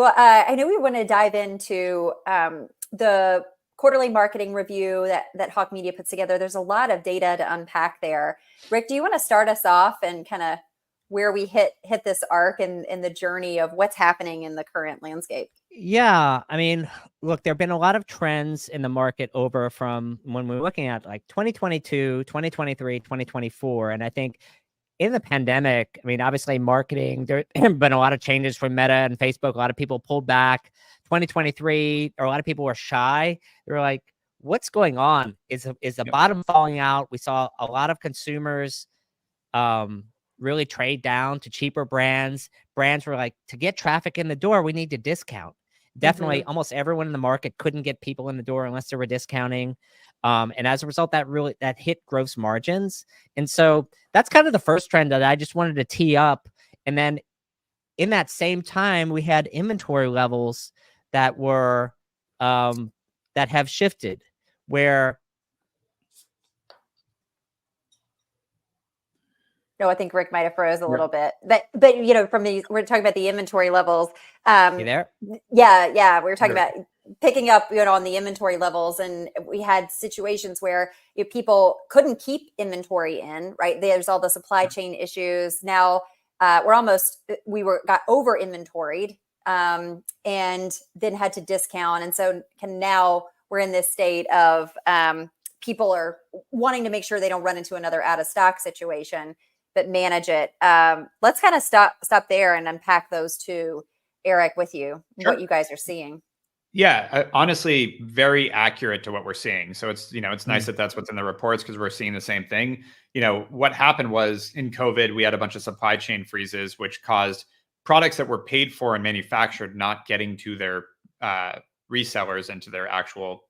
Well, I know we want to dive into the quarterly marketing review that Hawk Media puts together. There's a lot of data to unpack there. Rick, do you want to start us off and kind of where we hit this arc in the journey of what's happening in the current landscape? Yeah, I mean, look, there have been a lot of trends in the market over from when we're looking at like 2022, 2023, 2024. And I think in the pandemic, I mean, obviously marketing, there have been a lot of changes from Meta and Facebook. A lot of people pulled back. 2023, or a lot of people were shy. They were like, what's going on? Is the bottom falling out? We saw a lot of consumers really trade down to cheaper brands. Brands were like, to get traffic in the door, we need to discount. Definitely, almost everyone in the market couldn't get people in the door unless they were discounting. And as a result, that hit gross margins. And so that's kind of the first trend that I just wanted to tee up. And then in that same time, we had inventory levels that were that have shifted, where No, I think Rick might have froze a little bit, but you know, we're talking about the inventory levels. you there? Yeah, we were talking about picking up, on the inventory levels, and we had situations where people couldn't keep inventory in, right? There's all the supply chain issues. Now we got over inventoried, and then had to discount, and so now we're in this state of people are wanting to make sure they don't run into another out of stock situation, but manage it. Let's kind of stop there and unpack those two, Eric, with you, what you guys are seeing. Yeah, honestly, very accurate to what we're seeing. So it's nice that that's what's in the reports, because we're seeing the same thing. What happened was in COVID, we had a bunch of supply chain freezes, which caused products that were paid for and manufactured not getting to their resellers and to their actual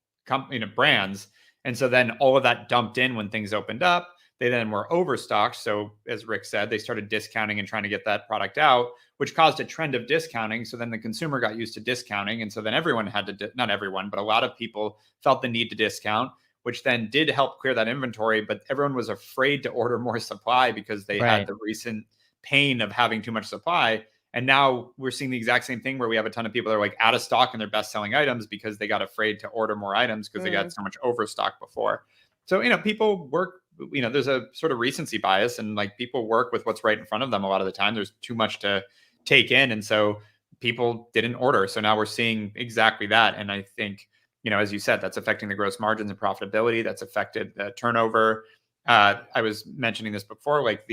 brands. And so then all of that dumped in when things opened up. They then were overstocked. So as Rick said, they started discounting and trying to get that product out, which caused a trend of discounting. So then the consumer got used to discounting. And so then everyone had to, not everyone, but a lot of people felt the need to discount, which then did help clear that inventory. But everyone was afraid to order more supply because they had the recent pain of having too much supply. And now we're seeing the exact same thing where we have a ton of people that are like out of stock in their best selling items because they got afraid to order more items because they got so much overstock before. So, people work, there's a sort of recency bias, and like people work with what's right in front of them a lot of the time. There's too much to take in. And so people didn't order. So now we're seeing exactly that. And I think, as you said, that's affecting the gross margins and profitability. That's affected the turnover. I was mentioning this before, like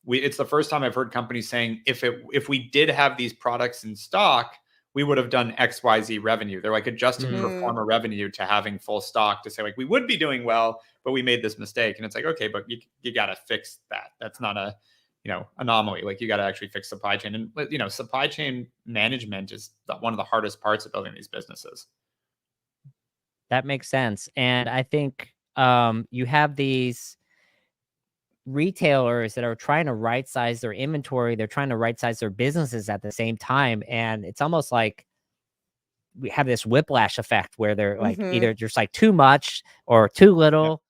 it's the first time I've heard companies saying, if we did have these products in stock, we would have done XYZ revenue. They're like adjusting pro forma revenue to having full stock to say like, we would be doing well, but we made this mistake. And it's like, okay, but you got to fix that. That's not a, anomaly. Like you got to actually fix supply chain. And, supply chain management is one of the hardest parts of building these businesses. That makes sense. And I think you have these retailers that are trying to right size their inventory. They're trying to right size their businesses at the same time. And it's almost like we have this whiplash effect where they're like either just like too much or too little.